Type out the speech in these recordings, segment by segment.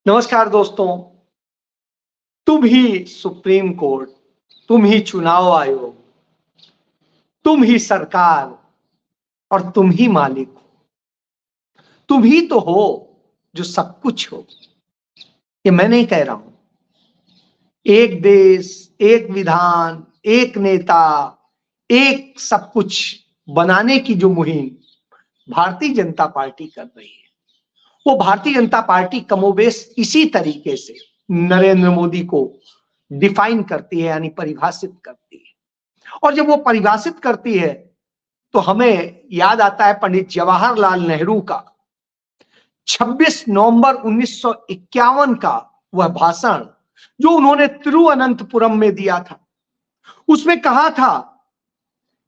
नमस्कार दोस्तों। तुम ही सुप्रीम कोर्ट, तुम ही चुनाव आयोग, तुम ही सरकार और तुम ही मालिक हो। तुम ही तो हो जो सब कुछ हो। ये मैं नहीं कह रहा हूं। एक देश, एक विधान, एक नेता, एक सब कुछ बनाने की जो मुहिम भारतीय जनता पार्टी कर रही है, वो भारतीय जनता पार्टी कमोबेश इसी तरीके से नरेंद्र मोदी को डिफाइन करती है, यानी परिभाषित करती है। और जब वो परिभाषित करती है तो हमें याद आता है पंडित जवाहरलाल नेहरू का 26 नवंबर 1951 का वह भाषण जो उन्होंने तिरुवनंतपुरम में दिया था। उसमें कहा था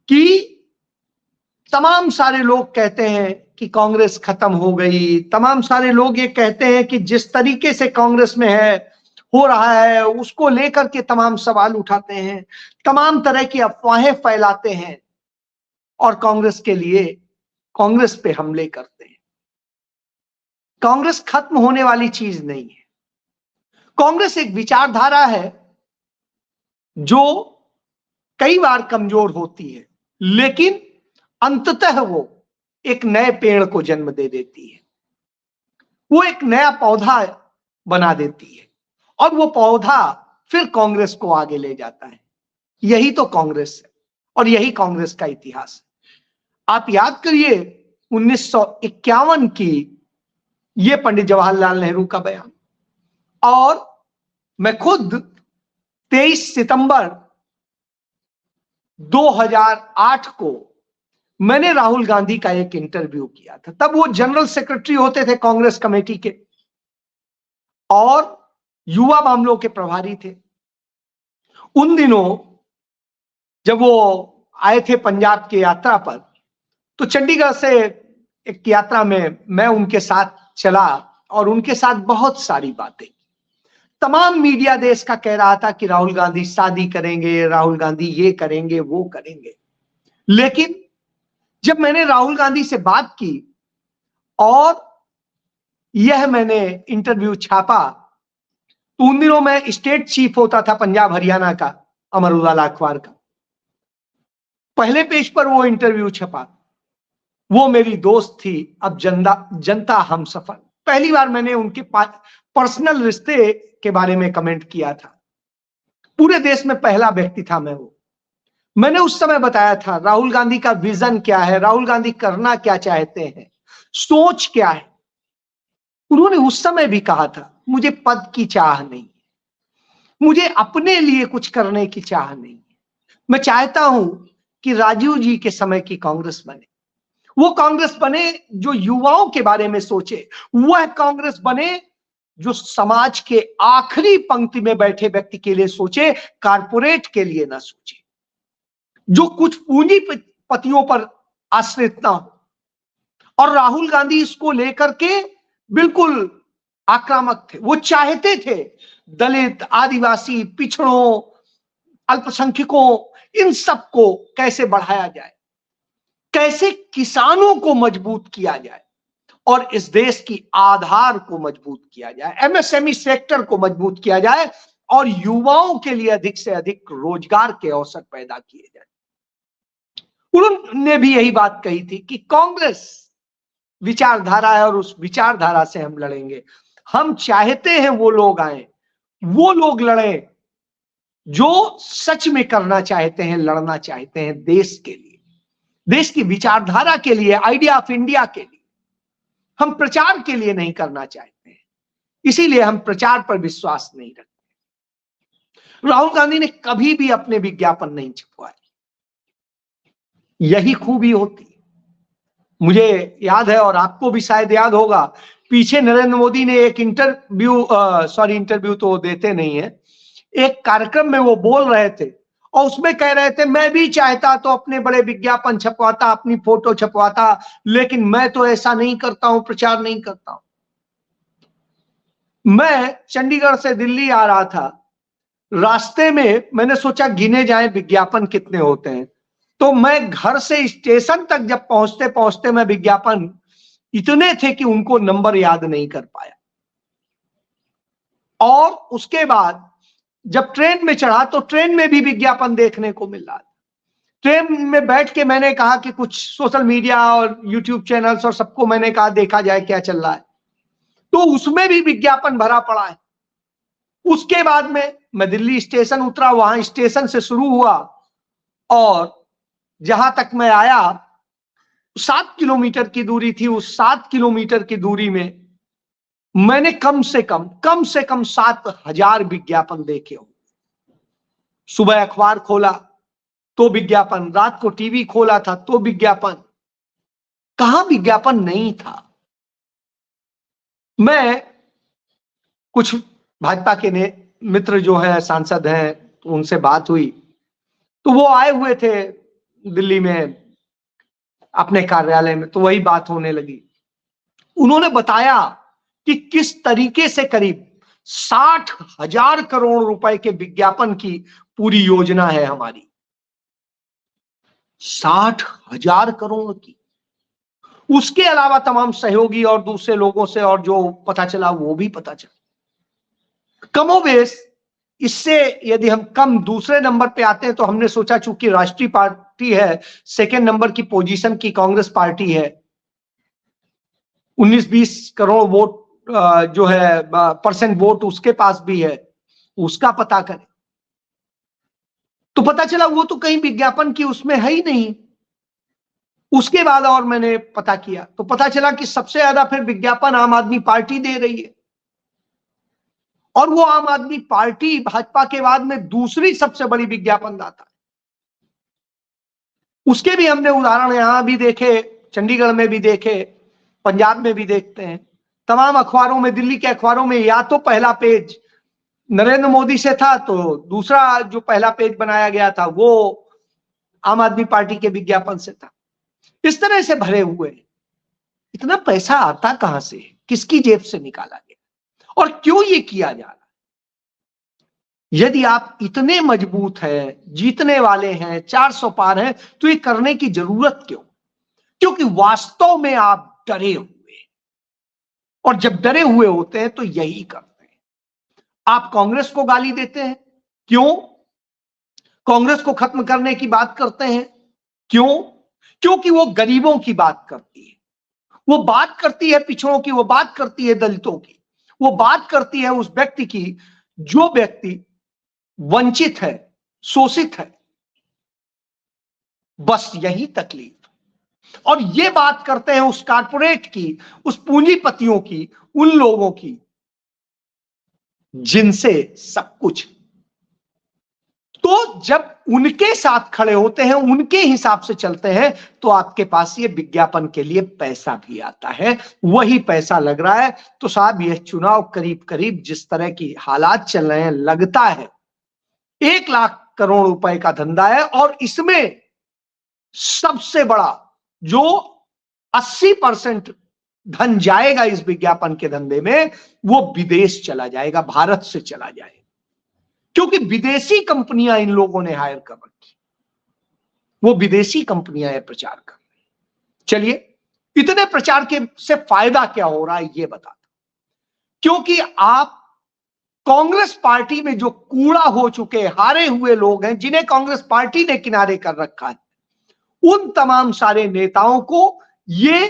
कि तमाम सारे लोग कहते हैं कि कांग्रेस खत्म हो गई, तमाम सारे लोग ये कहते हैं कि जिस तरीके से कांग्रेस में है हो रहा है उसको लेकर के तमाम सवाल उठाते हैं, तमाम तरह की अफवाहें फैलाते हैं और कांग्रेस के लिए कांग्रेस पे हमले करते हैं। कांग्रेस खत्म होने वाली चीज नहीं है। कांग्रेस एक विचारधारा है जो कई बार कमजोर होती है, लेकिन अंततः वो एक नए पेड़ को जन्म दे देती है। वो एक नया पौधा बना देती है और वो पौधा फिर कांग्रेस को आगे ले जाता है। यही तो कांग्रेस है और यही कांग्रेस का इतिहास है। आप याद करिए 1951 की ये पंडित जवाहरलाल नेहरू का बयान, और मैं खुद 23 सितंबर 2008 को मैंने राहुल गांधी का एक इंटरव्यू किया था। तब वो जनरल सेक्रेटरी होते थे कांग्रेस कमेटी के और युवा मामलों के प्रभारी थे। उन दिनों जब वो आए थे पंजाब की यात्रा पर, तो चंडीगढ़ से एक यात्रा में मैं उनके साथ चला और उनके साथ बहुत सारी बातें। तमाम मीडिया देश का कह रहा था कि राहुल गांधी शादी करेंगे, राहुल गांधी ये करेंगे वो करेंगे। लेकिन जब मैंने राहुल गांधी से बात की और यह मैंने इंटरव्यू छापा, तो उन दिनों मैं स्टेट चीफ होता था पंजाब हरियाणा का, अमर उजाला अखबार का। पहले पेज पर वो इंटरव्यू छपा। वो मेरी दोस्त थी, अब जनता हमसफर। पहली बार मैंने उनके पर्सनल रिश्ते के बारे में कमेंट किया था। पूरे देश में पहला व्यक्ति था मैं वो। मैंने उस समय बताया था राहुल गांधी का विजन क्या है, राहुल गांधी करना क्या चाहते हैं, सोच क्या है। उन्होंने उस समय भी कहा था मुझे पद की चाह नहीं, मुझे अपने लिए कुछ करने की चाह नहीं, मैं चाहता हूं कि राजीव जी के समय की कांग्रेस बने। वो कांग्रेस बने जो युवाओं के बारे में सोचे, वह कांग्रेस बने जो समाज के आखिरी पंक्ति में बैठे व्यक्ति के लिए सोचे, कारपोरेट के लिए ना सोचे, जो कुछ पूंजीपतियों पर आश्रित ना हो। और राहुल गांधी इसको लेकर के बिल्कुल आक्रामक थे। वो चाहते थे दलित, आदिवासी, पिछड़ों, अल्पसंख्यकों, इन सबको कैसे बढ़ाया जाए, कैसे किसानों को मजबूत किया जाए और इस देश की आधार को मजबूत किया जाए, एमएसएमई सेक्टर को मजबूत किया जाए और युवाओं के लिए अधिक से अधिक रोजगार के अवसर पैदा किए जाए। उन्होंने भी यही बात कही थी कि कांग्रेस विचारधारा है और उस विचारधारा से हम लड़ेंगे। हम चाहते हैं वो लोग आए, वो लोग लड़े जो सच में करना चाहते हैं, लड़ना चाहते हैं देश के लिए, देश की विचारधारा के लिए, आइडिया ऑफ इंडिया के लिए। हम प्रचार के लिए नहीं करना चाहते हैं, इसीलिए हम प्रचार पर विश्वास नहीं रखते। राहुल गांधी ने कभी भी अपने विज्ञापन नहीं छपवाए, यही खूबी होती। मुझे याद है और आपको भी शायद याद होगा, पीछे नरेंद्र मोदी ने एक इंटरव्यू तो देते नहीं है, एक कार्यक्रम में वो बोल रहे थे और उसमें कह रहे थे मैं भी चाहता तो अपने बड़े विज्ञापन छपवाता, अपनी फोटो छपवाता, लेकिन मैं तो ऐसा नहीं करता हूं, प्रचार नहीं करता हूं। मैं चंडीगढ़ से दिल्ली आ रहा था, रास्ते में मैंने सोचा गिने जाए विज्ञापन कितने होते हैं, तो मैं घर से स्टेशन तक जब पहुंचते पहुंचते मैं विज्ञापन इतने थे कि उनको नंबर याद नहीं कर पाया। और उसके बाद जब ट्रेन में चढ़ा तो ट्रेन में भी विज्ञापन देखने को मिल रहा था। ट्रेन में बैठ के मैंने कहा कि कुछ सोशल मीडिया और यूट्यूब चैनल्स और सबको मैंने कहा देखा जाए क्या चल रहा है, तो उसमें भी विज्ञापन भरा पड़ा है। उसके बाद में मैं दिल्ली स्टेशन उतरा, वहां स्टेशन से शुरू हुआ और जहां तक मैं आया 7 किलोमीटर की दूरी थी। उस 7 किलोमीटर की दूरी में मैंने कम से कम 7,000 विज्ञापन देखे हो। सुबह अखबार खोला तो विज्ञापन, रात को टीवी खोला था तो विज्ञापन, कहां विज्ञापन नहीं था। मैं कुछ भाजपा के मित्र जो है सांसद हैं, उनसे बात हुई तो वो आए हुए थे दिल्ली में अपने कार्यालय में, तो वही बात होने लगी। उन्होंने बताया कि किस तरीके से करीब 60,000 करोड़ रुपए के विज्ञापन की पूरी योजना है हमारी। 60,000 करोड़ की, उसके अलावा तमाम सहयोगी और दूसरे लोगों से और जो पता चला वो भी पता चला। कमोबेश इससे यदि हम कम दूसरे नंबर पे आते हैं तो हमने सोचा चूंकि राष्ट्रीय पार्टी है, सेकेंड नंबर की पोजीशन की कांग्रेस पार्टी है, 19-20 करोड़ वोट जो है परसेंट वोट उसके पास भी है, उसका पता करें तो पता चला वो तो कहीं विज्ञापन की उसमें है ही नहीं। उसके बाद और मैंने पता किया तो पता चला कि सबसे ज्यादा फिर विज्ञापन आम आदमी पार्टी दे रही है, और वो आम आदमी पार्टी भाजपा के बाद में दूसरी सबसे बड़ी विज्ञापन दाता है। उसके भी हमने उदाहरण यहां भी देखे, चंडीगढ़ में भी देखे, पंजाब में भी देखते हैं। तमाम अखबारों में, दिल्ली के अखबारों में या तो पहला पेज नरेंद्र मोदी से था तो दूसरा जो पहला पेज बनाया गया था वो आम आदमी पार्टी के विज्ञापन से था। इस तरह से भरे हुए। इतना पैसा आता कहां से, किसकी जेब से निकाला गया और क्यों ये किया जा रहा है? यदि आप इतने मजबूत हैं, जीतने वाले हैं, 400 पार हैं, तो ये करने की जरूरत क्यों? क्योंकि वास्तव में आप डरे हुए, और जब डरे हुए होते हैं तो यही करते हैं। आप कांग्रेस को गाली देते हैं, क्यों? कांग्रेस को खत्म करने की बात करते हैं, क्यों? क्योंकि वो गरीबों की बात करती है, वो बात करती है पिछड़ों की, वो बात करती है दलितों की, वो बात करती है उस व्यक्ति की जो व्यक्ति वंचित है, शोषित है। बस यही तकलीफ। और ये बात करते हैं उस कारपोरेट की, उस पूंजीपतियों की, उन लोगों की जिनसे सब कुछ। तो जब उनके साथ खड़े होते हैं, उनके हिसाब से चलते हैं, तो आपके पास ये विज्ञापन के लिए पैसा भी आता है। वही पैसा लग रहा है। तो साहब यह चुनाव करीब करीब जिस तरह की हालात चल रहे हैं, लगता है 1 लाख करोड़ रुपए का धंधा है, और इसमें सबसे बड़ा जो 80% धन जाएगा इस विज्ञापन के धंधे में, वो विदेश चला जाएगा, भारत से चला जाएगा, क्योंकि विदेशी कंपनियां इन लोगों ने हायर कर रखी, वो विदेशी कंपनियां ये प्रचार कर रही। चलिए, इतने प्रचार के से फायदा क्या हो रहा है ये बताता। क्योंकि आप कांग्रेस पार्टी में जो कूड़ा हो चुके हारे हुए लोग हैं, जिन्हें कांग्रेस पार्टी ने किनारे कर रखा है, उन तमाम सारे नेताओं को ये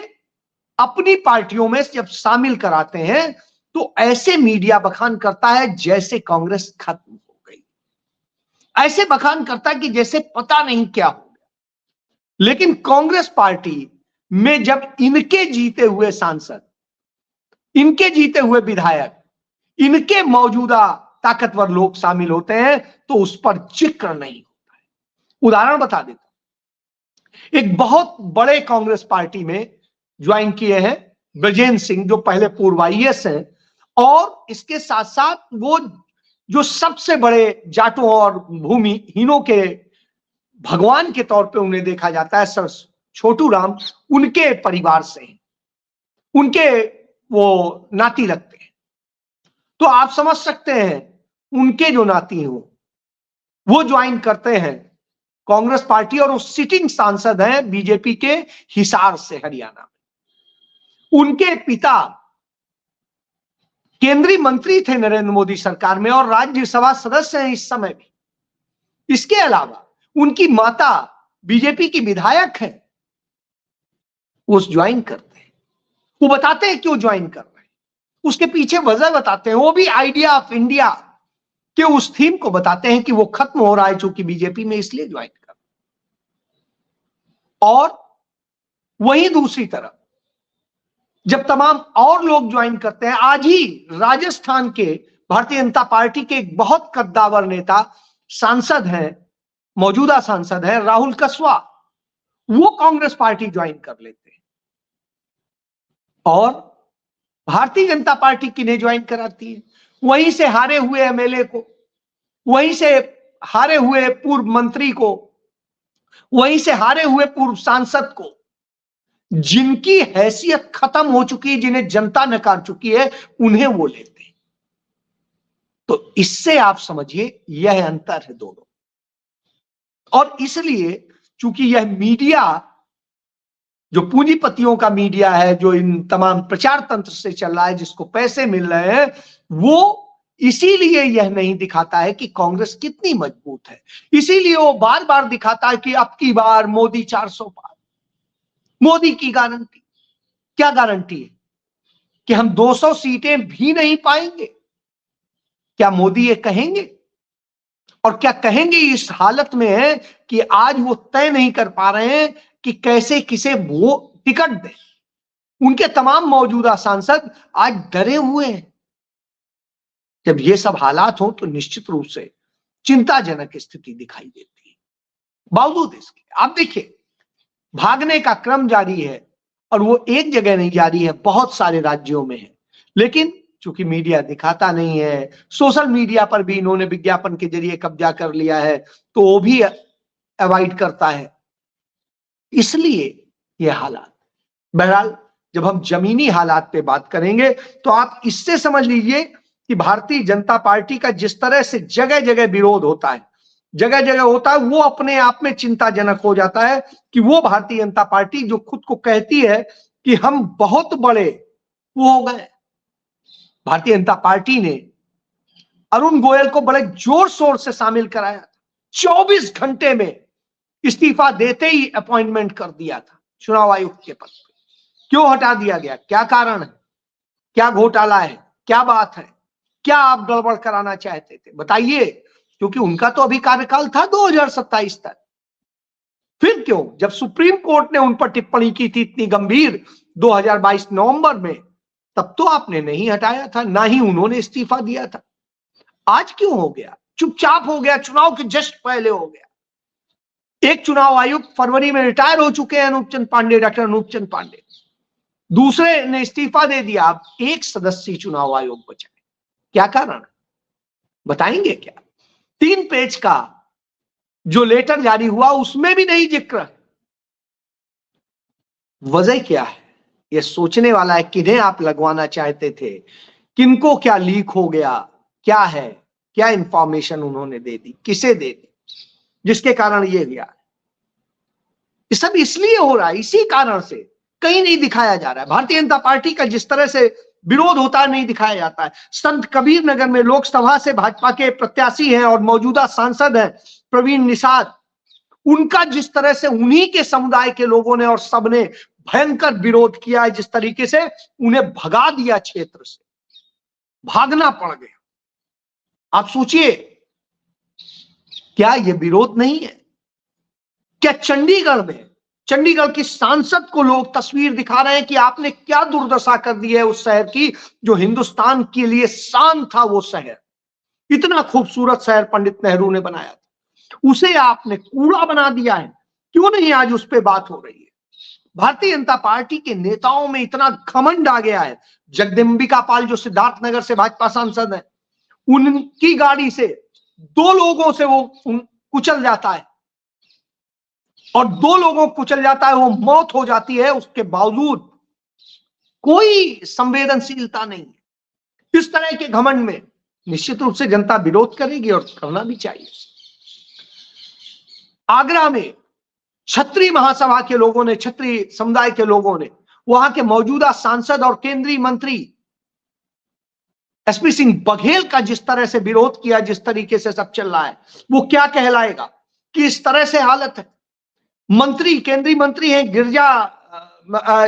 अपनी पार्टियों में जब शामिल कराते हैं तो ऐसे मीडिया बखान करता है जैसे कांग्रेस खत्म हो गई, ऐसे बखान करता है कि जैसे पता नहीं क्या हो गया। लेकिन कांग्रेस पार्टी में जब इनके जीते हुए सांसद, इनके जीते हुए विधायक, इनके मौजूदा ताकतवर लोग शामिल होते हैं तो उस पर जिक्र नहीं होता है। उदाहरण बता देता, एक बहुत बड़े कांग्रेस पार्टी में ज्वाइन किए हैं ब्रजेंद्र सिंह, जो पहले पूर्व आईएएस हैं, और इसके साथ साथ वो जो सबसे बड़े जाटों और भूमिहीनों के भगवान के तौर पे उन्हें देखा जाता है, सर छोटू राम, उनके परिवार से हैं, उनके वो नाती लगते हैं। तो आप समझ सकते हैं उनके जो नाती हो वो ज्वाइन करते हैं कांग्रेस पार्टी, और वो सिटिंग सांसद हैं बीजेपी के हिसार से, हरियाणा में। उनके पिता केंद्रीय मंत्री थे नरेंद्र मोदी सरकार में और राज्यसभा सदस्य हैं इस समय भी। इसके अलावा उनकी माता बीजेपी की विधायक है, वो ज्वाइन करते हैं। वो बताते हैं क्यों ज्वाइन कर रहे हैं, उसके पीछे वजह बताते हैं। वो भी आइडिया ऑफ इंडिया के उस थीम को बताते हैं कि वो खत्म हो रहा है चूंकि बीजेपी में, इसलिए ज्वाइन कर। और वहीं दूसरी तरफ जब तमाम और लोग ज्वाइन करते हैं, आज ही राजस्थान के भारतीय जनता पार्टी के एक बहुत कद्दावर नेता सांसद हैं, मौजूदा सांसद हैं राहुल कसवा, वो कांग्रेस पार्टी ज्वाइन कर लेते हैं। और भारतीय जनता पार्टी किन्हें ज्वाइन कराती है? वहीं से हारे हुए एमएलए को, वहीं से हारे हुए पूर्व मंत्री को, वहीं से हारे हुए पूर्व सांसद को, जिनकी हैसियत खत्म हो चुकी है, जिन्हें जनता नकार चुकी है, उन्हें वो लेते हैं। तो इससे आप समझिए यह अंतर है दोनों। और इसलिए चूंकि यह मीडिया जो पूंजीपतियों का मीडिया है, जो इन तमाम प्रचार तंत्र से चल रहा है, जिसको पैसे मिल रहे हैं, वो इसीलिए यह नहीं दिखाता है कि कांग्रेस कितनी मजबूत है। इसीलिए वो बार बार दिखाता है कि अब की बार मोदी 400 पार। मोदी की गारंटी क्या? गारंटी है कि हम 200 सीटें भी नहीं पाएंगे? क्या मोदी ये कहेंगे? और क्या कहेंगे इस हालत में है कि आज वो तय नहीं कर पा रहे हैं कि कैसे किसे वो टिकट दें। उनके तमाम मौजूदा सांसद आज डरे हुए हैं। जब ये सब हालात हो तो निश्चित रूप से चिंताजनक स्थिति दिखाई देती है। बावजूद इसके आप देखिए भागने का क्रम जारी है, और वो एक जगह नहीं जारी है, बहुत सारे राज्यों में है। लेकिन चूंकि मीडिया दिखाता नहीं है, सोशल मीडिया पर भी इन्होंने विज्ञापन के जरिए कब्जा कर लिया है, तो वो भी अवॉइड करता है, इसलिए ये हालात। बहरहाल जब हम जमीनी हालात पे बात करेंगे तो आप इससे समझ लीजिए कि भारतीय जनता पार्टी का जिस तरह से जगह जगह विरोध होता है, जगह जगह होता है, वो अपने आप में चिंताजनक हो जाता है कि वो भारतीय जनता पार्टी जो खुद को कहती है कि हम बहुत बड़े वो हो गए। भारतीय जनता पार्टी ने अरुण गोयल को बड़े जोर शोर से शामिल कराया था, 24 घंटे में इस्तीफा देते ही अपॉइंटमेंट कर दिया था चुनाव आयुक्त के पद पर। क्यों हटा दिया गया? क्या कारण है? क्या घोटाला है? क्या बात है? क्या आप गड़बड़ कराना चाहते थे? बताइए, क्योंकि उनका तो अभी कार्यकाल था 2027 तक। फिर क्यों, जब सुप्रीम कोर्ट ने उन पर टिप्पणी की थी इतनी गंभीर 2022 नवंबर में, तब तो आपने नहीं हटाया था, ना ही उन्होंने इस्तीफा दिया था। आज क्यों हो गया? चुपचाप हो गया, चुनाव के जस्ट पहले हो गया। एक चुनाव आयुक्त फरवरी में रिटायर हो चुके हैं, अनूप चंद पांडे, डॉक्टर अनूप चंद पांडे। दूसरे ने इस्तीफा दे दिया, अब एक सदस्यीय चुनाव आयोग बचा है। क्या कारण बताएंगे क्या? 3 पेज का जो लेटर जारी हुआ उसमें भी नहीं जिक्र। वजह क्या है? यह सोचने वाला है किन्हें आप लगवाना चाहते थे, किनको क्या लीक हो गया, क्या है, क्या इंफॉर्मेशन उन्होंने दे दी, किसे दे दी, जिसके कारण ये गया। ये सब इसलिए हो रहा है, इसी कारण से कहीं नहीं दिखाया जा रहा है। भारतीय जनता पार्टी का जिस तरह से विरोध होता है नहीं दिखाया जाता है। संत कबीर नगर में लोकसभा से भाजपा के प्रत्याशी हैं और मौजूदा सांसद हैं प्रवीण निषाद, उनका जिस तरह से उन्हीं के समुदाय के लोगों ने और सबने भयंकर विरोध किया है, जिस तरीके से उन्हें भगा दिया, क्षेत्र से भागना पड़ गया। आप सोचिए, क्या यह विरोध नहीं है? क्या चंडीगढ़ में, चंडीगढ़ की सांसद को लोग तस्वीर दिखा रहे हैं कि आपने क्या दुर्दशा कर दी है उस शहर की, जो हिंदुस्तान के लिए शान था। वो शहर, इतना खूबसूरत शहर पंडित नेहरू ने बनाया था, उसे आपने कूड़ा बना दिया है। क्यों नहीं आज उस पर बात हो रही है? भारतीय जनता पार्टी के नेताओं में इतना घमंड आ गया है। जगदम्बिका पाल जो सिद्धार्थनगर से भाजपा सांसद है, उनकी गाड़ी से 2 लोगों से वो कुचल जाता है, और 2 लोगों को कुचल जाता है, वो मौत हो जाती है, उसके बावजूद कोई संवेदनशीलता नहीं है। इस तरह के घमंड में निश्चित रूप से जनता विरोध करेगी, और करना भी चाहिए। आगरा में क्षत्रिय महासभा के लोगों ने, क्षत्रिय समुदाय के लोगों ने, वहां के मौजूदा सांसद और केंद्रीय मंत्री एसपी सिंह बघेल का जिस तरह से विरोध किया, जिस तरीके से सब चल रहा है, वो क्या कहलाएगा कि इस तरह से हालत है। मंत्री, केंद्रीय मंत्री हैं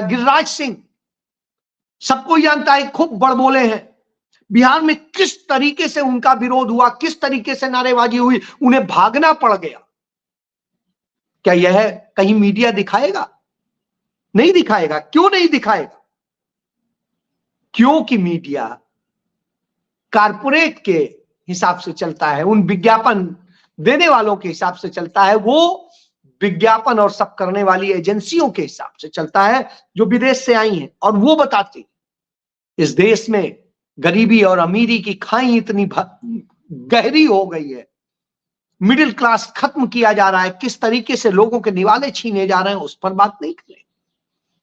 गिरिराज सिंह, सबको जानता है, खूब बड़बोले हैं। बिहार में किस तरीके से उनका विरोध हुआ, किस तरीके से नारेबाजी हुई, उन्हें भागना पड़ गया। क्या यह कहीं मीडिया दिखाएगा? नहीं दिखाएगा। क्यों नहीं दिखाएगा? क्योंकि मीडिया कारपोरेट के हिसाब से चलता है, उन विज्ञापन देने वालों के हिसाब से चलता है, वो विज्ञापन और सब करने वाली एजेंसियों के हिसाब से चलता है जो विदेश से आई हैं, और वो बताती इस देश में गरीबी और अमीरी की खाई इतनी गहरी हो गई है, मिडिल क्लास खत्म किया जा रहा है, किस तरीके से लोगों के निवाले छीने जा रहे हैं, उस पर बात नहीं करें।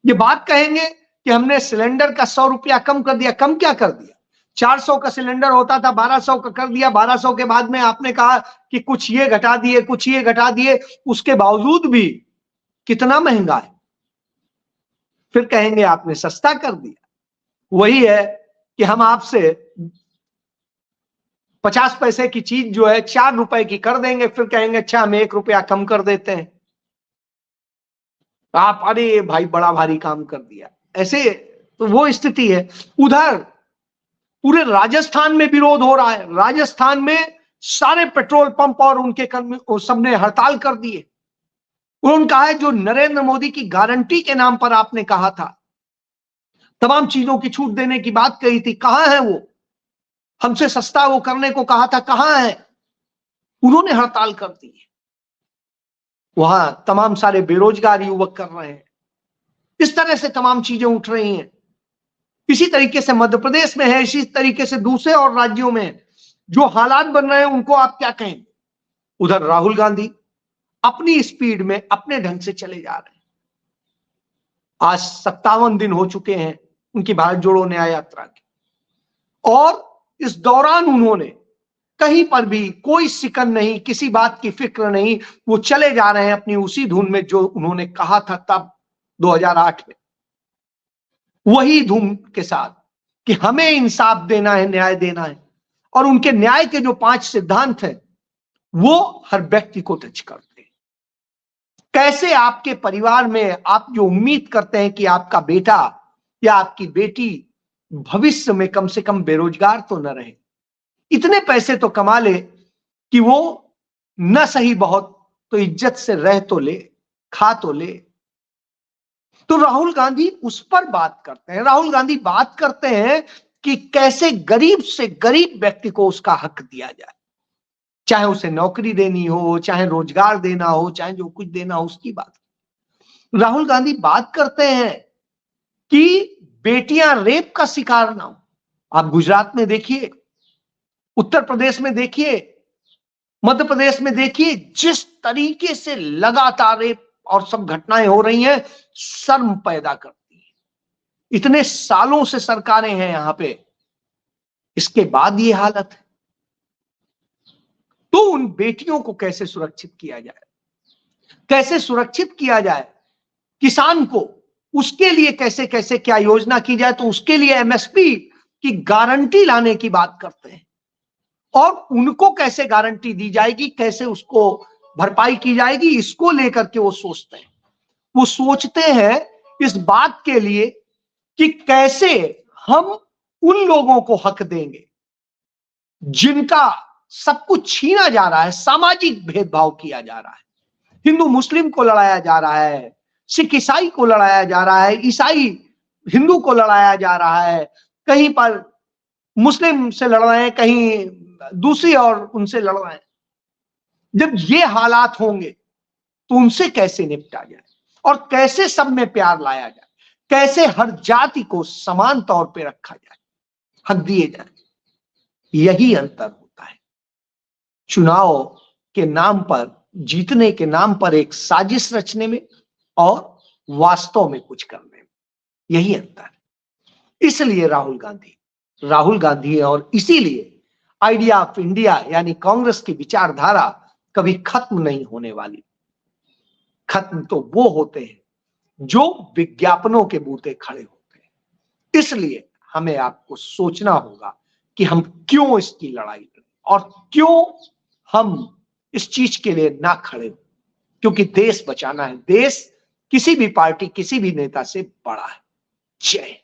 ये बात कहेंगे कि हमने सिलेंडर का 100 रुपया कम कर दिया। कम क्या कर दिया? 400 का सिलेंडर होता था, 1200 का कर दिया। 1200 के बाद में आपने कहा कि कुछ ये घटा दिए, कुछ ये घटा दिए, उसके बावजूद भी कितना महंगा है। फिर कहेंगे आपने सस्ता कर दिया। वही है कि हम आपसे 50 पैसे की चीज जो है 4 रुपए की कर देंगे, फिर कहेंगे अच्छा हम 1 रुपया कम कर देते हैं। आप अरे भाई बड़ा भारी काम कर दिया, ऐसे तो वो स्थिति है। उधर पूरे राजस्थान में विरोध हो रहा है। राजस्थान में सारे पेट्रोल पंप और उनके कर्मी सबने हड़ताल कर दिए। उन्होंने कहा है जो नरेंद्र मोदी की गारंटी के नाम पर आपने कहा था, तमाम चीजों की छूट देने की बात कही थी, कहां है वो? हमसे सस्ता वो करने को कहा था, कहां है? उन्होंने हड़ताल कर दी है। वहां तमाम सारे बेरोजगार युवक कर रहे हैं। इस तरह से तमाम चीजें उठ रही हैं। इसी तरीके से मध्य प्रदेश में है, इसी तरीके से दूसरे और राज्यों में जो हालात बन रहे हैं उनको आप क्या कहेंगे? उधर राहुल गांधी अपनी स्पीड में अपने ढंग से चले जा रहे हैं। आज 57 दिन हो चुके हैं उनकी भारत जोड़ो न्याय यात्रा के, और इस दौरान उन्होंने कहीं पर भी कोई सिकन नहीं, किसी बात की फिक्र नहीं, वो चले जा रहे हैं अपनी उसी धुन में जो उन्होंने कहा था तब 2008 में, वही धुन के साथ कि हमें इंसाफ देना है, न्याय देना है। और उनके न्याय के जो 5 सिद्धांत हैं वो हर व्यक्ति को टच करते हैं। कैसे आपके परिवार में आप जो उम्मीद करते हैं कि आपका बेटा या आपकी बेटी भविष्य में कम से कम बेरोजगार तो न रहे, इतने पैसे तो कमा ले कि वो न सही बहुत तो इज्जत से रह तो ले, खा तो ले। तो राहुल गांधी उस पर बात करते हैं। राहुल गांधी बात करते हैं कि कैसे गरीब से गरीब व्यक्ति को उसका हक दिया जाए, चाहे उसे नौकरी देनी हो, चाहे रोजगार देना हो, चाहे जो कुछ देना हो, उसकी बात। राहुल गांधी बात करते हैं कि बेटियां रेप का शिकार ना हो। आप गुजरात में देखिए, उत्तर प्रदेश में देखिए, मध्य प्रदेश में देखिए, जिस तरीके से लगातार रेप और सब घटनाएं हो रही हैं, शर्म पैदा करती है। इतने सालों से सरकारें हैं यहां पे, इसके बाद ये हालत है। तो उन बेटियों को कैसे सुरक्षित किया जाए, कैसे सुरक्षित किया जाए किसान को, उसके लिए कैसे कैसे क्या योजना की जाए। तो उसके लिए एमएसपी की गारंटी लाने की बात करते हैं, और उनको कैसे गारंटी दी जाएगी, कैसे उसको भरपाई की जाएगी, इसको लेकर के वो सोचते हैं। वो सोचते हैं इस बात के लिए कि कैसे हम उन लोगों को हक देंगे जिनका सब कुछ छीना जा रहा है, सामाजिक भेदभाव किया जा रहा है, हिंदू मुस्लिम को लड़ाया जा रहा है, सिख ईसाई को लड़ाया जा रहा है, ईसाई हिंदू को लड़ाया जा रहा है, कहीं पर मुस्लिम से लड़ रहे हैं, कहीं दूसरी और उनसे लड़ रहे हैं। जब ये हालात होंगे तो उनसे कैसे निपटा जाए और कैसे सब में प्यार लाया जाए, कैसे हर जाति को समान तौर पे रखा जाए, हक दिए जाए। यही अंतर होता है चुनाव के नाम पर, जीतने के नाम पर एक साजिश रचने में और वास्तव में कुछ करने में, यही अंतर है। इसलिए राहुल गांधी है, और इसीलिए आइडिया ऑफ इंडिया यानी कांग्रेस की विचारधारा कभी खत्म नहीं होने वाली। खत्म तो वो होते हैं जो विज्ञापनों के बूते खड़े होते हैं। इसलिए हमें आपको सोचना होगा कि हम क्यों इसकी लड़ाई लड़ें और क्यों हम इस चीज के लिए ना खड़े हो, क्योंकि देश बचाना है। देश किसी भी पार्टी, किसी भी नेता से बड़ा है। जय